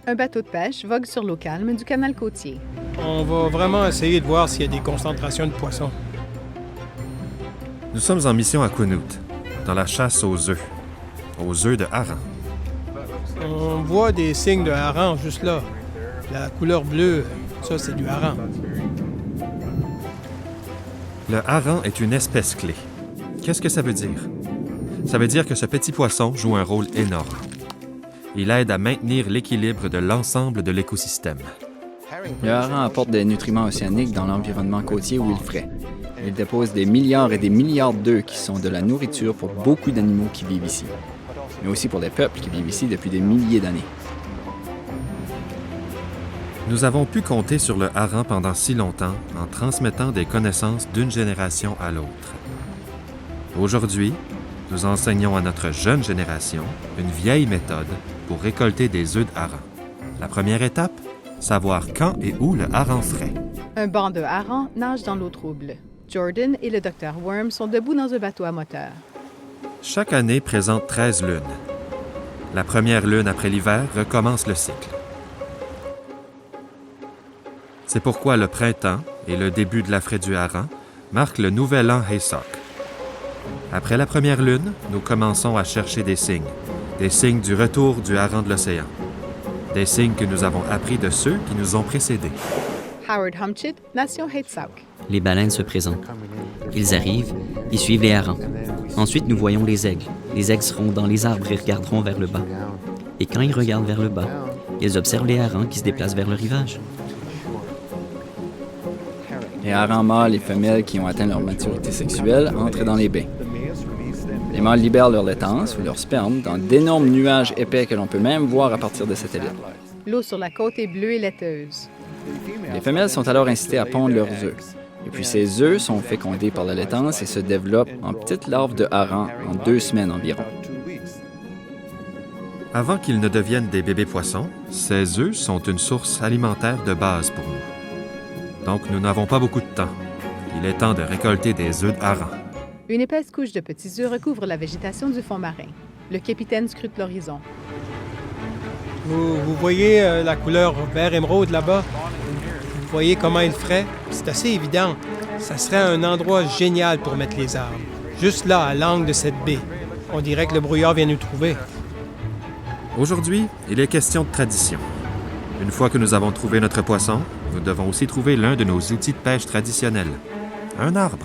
Un bateau de pêche vogue sur l'eau calme du canal côtier. On va vraiment essayer de voir s'il y a des concentrations de poissons. Nous sommes en mission à Quinut, dans la chasse aux œufs de hareng. On voit des signes de hareng juste là. La couleur bleue, ça c'est du hareng. Le hareng est une espèce clé. Qu'est-ce que ça veut dire? Ça veut dire que ce petit poisson joue un rôle énorme. Il aide à maintenir l'équilibre de l'ensemble de l'écosystème. Le hareng apporte des nutriments océaniques dans l'environnement côtier où il frais. Il dépose des milliards et des milliards d'œufs qui sont de la nourriture pour beaucoup d'animaux qui vivent ici, mais aussi pour des peuples qui vivent ici depuis des milliers d'années. Nous avons pu compter sur le hareng pendant si longtemps en transmettant des connaissances d'une génération à l'autre. Aujourd'hui, nous enseignons à notre jeune génération une vieille méthode pour récolter des œufs de hareng. La première étape, savoir quand et où le hareng frais. Un banc de harengs nage dans l'eau trouble. Jordan et le Dr. Worm sont debout dans un bateau à moteur. Chaque année présente 13 lunes. La première lune après l'hiver recommence le cycle. C'est pourquoi le printemps et le début de la fraie du hareng marquent le nouvel an Haysock. Après la première lune, nous commençons à chercher des signes du retour du hareng de l'océan, des signes que nous avons appris de ceux qui nous ont précédés. Howard Humchit, Nation Heetsauk. Les baleines se présentent. Ils arrivent, ils suivent les harengs. Ensuite, nous voyons les aigles. Les aigles seront dans les arbres et regarderont vers le bas. Et quand ils regardent vers le bas, ils observent les harengs qui se déplacent vers le rivage. Les harengs mâles et femelles qui ont atteint leur maturité sexuelle entrent dans les bains. Les mâles libèrent leur laitance ou leur sperme dans d'énormes nuages épais que l'on peut même voir à partir de satellites. L'eau sur la côte est bleue et laiteuse. Les femelles sont alors incitées à pondre leurs œufs. Et puis ces œufs sont fécondés par la laitance et se développent en petites larves de hareng en 2 semaines environ. Avant qu'ils ne deviennent des bébés poissons, ces œufs sont une source alimentaire de base pour nous. Donc nous n'avons pas beaucoup de temps. Il est temps de récolter des œufs de hareng. Une épaisse couche de petits œufs recouvre la végétation du fond marin. Le capitaine scrute l'horizon. Vous voyez la couleur vert émeraude là-bas? Vous voyez comment il ferait? C'est assez évident. Ça serait un endroit génial pour mettre les arbres. Juste là, à l'angle de cette baie. On dirait que le brouillard vient nous trouver. Aujourd'hui, il est question de tradition. Une fois que nous avons trouvé notre poisson, nous devons aussi trouver l'un de nos outils de pêche traditionnels. Un arbre.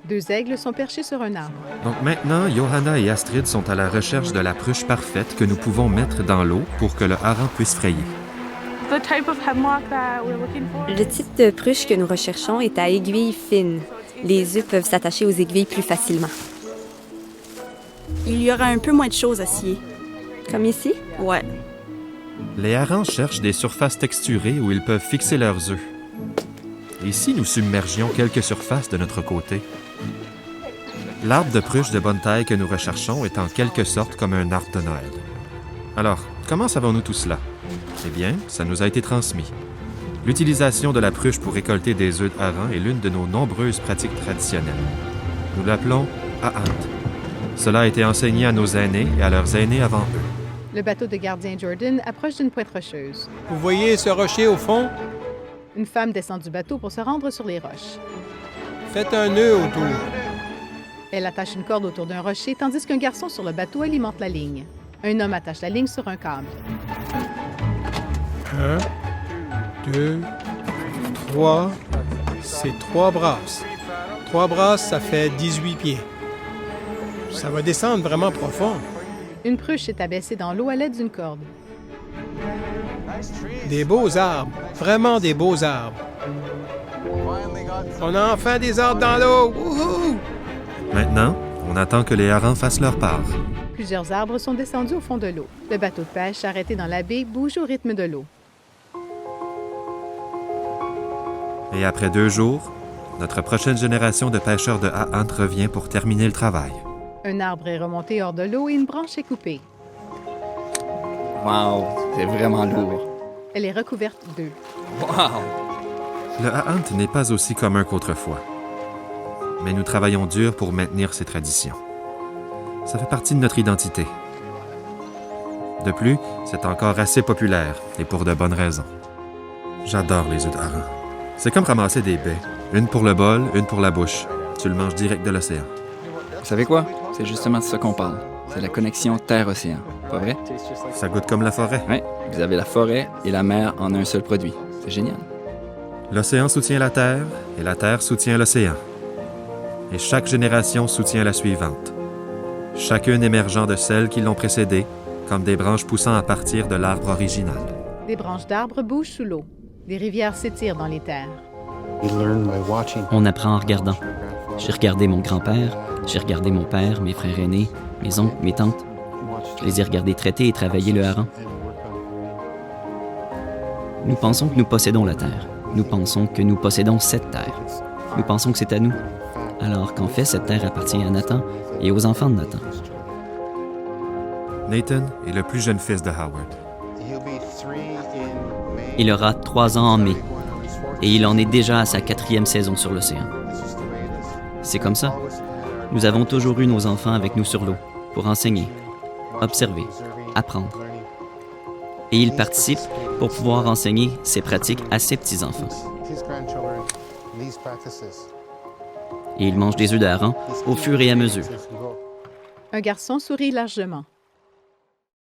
2 aigles sont perchés sur un arbre. Donc maintenant, Johanna et Astrid sont à la recherche de la pruche parfaite que nous pouvons mettre dans l'eau pour que le hareng puisse frayer. Le type de pruche que nous recherchons est à aiguilles fines. Les œufs peuvent s'attacher aux aiguilles plus facilement. Il y aura un peu moins de choses à scier. Comme ici? Ouais. Les harengs cherchent des surfaces texturées où ils peuvent fixer leurs œufs. Ici, nous submergions quelques surfaces de notre côté. L'arbre de pruche de bonne taille que nous recherchons est en quelque sorte comme un arbre de Noël. Alors, comment savons-nous tout cela? Eh bien, ça nous a été transmis. L'utilisation de la pruche pour récolter des œufs de hareng est l'une de nos nombreuses pratiques traditionnelles. Nous l'appelons Ahant. Cela a été enseigné à nos aînés et à leurs aînés avant eux. Le bateau de gardien Jordan approche d'une pointe rocheuse. Vous voyez ce rocher au fond? Une femme descend du bateau pour se rendre sur les roches. Faites un nœud autour. Elle attache une corde autour d'un rocher tandis qu'un garçon sur le bateau alimente la ligne. Un homme attache la ligne sur un câble. 1, 2, 3. C'est 3 brasses. 3 brasses, ça fait 18 pieds. Ça va descendre vraiment profond. Une pruche est abaissée dans l'eau à l'aide d'une corde. Des beaux arbres. Vraiment des beaux arbres. On a enfin des arbres dans l'eau. Wouhou! Maintenant, on attend que les harengs fassent leur part. Plusieurs arbres sont descendus au fond de l'eau. Le bateau de pêche arrêté dans la baie bouge au rythme de l'eau. Et après 2 jours, notre prochaine génération de pêcheurs de Ahant revient pour terminer le travail. Un arbre est remonté hors de l'eau et une branche est coupée. Wow, c'est vraiment lourd. Elle est recouverte d'œufs. Wow! Le Ahant n'est pas aussi commun qu'autrefois. Mais nous travaillons dur pour maintenir ces traditions. Ça fait partie de notre identité. De plus, c'est encore assez populaire, et pour de bonnes raisons. J'adore les œufs de hareng. C'est comme ramasser des baies. Une pour le bol, une pour la bouche. Tu le manges direct de l'océan. Vous savez quoi? C'est justement de ça qu'on parle. C'est la connexion terre-océan. Pas vrai? Ça goûte comme la forêt. Oui, vous avez la forêt et la mer en un seul produit. C'est génial. L'océan soutient la terre, et la terre soutient l'océan. Et chaque génération soutient la suivante. Chacune émergeant de celles qui l'ont précédée, comme des branches poussant à partir de l'arbre original. Des branches d'arbres bougent sous l'eau. Des rivières s'étirent dans les terres. On apprend en regardant. J'ai regardé mon grand-père, j'ai regardé mon père, mes frères aînés, mes oncles, mes tantes. Je les ai regardés traiter et travailler le hareng. Nous pensons que nous possédons la terre. Nous pensons que nous possédons cette terre. Nous pensons que c'est à nous. Alors qu'en fait, cette terre appartient à Nathan et aux enfants de Nathan. Nathan est le plus jeune fils de Howard. Il aura 3 ans en mai et il en est déjà à sa 4e saison sur l'océan. C'est comme ça. Nous avons toujours eu nos enfants avec nous sur l'eau pour enseigner, observer, apprendre. Et il participe pour pouvoir enseigner ces pratiques à ses petits-enfants. Et il mange des œufs de hareng au fur et à mesure. Un garçon sourit largement.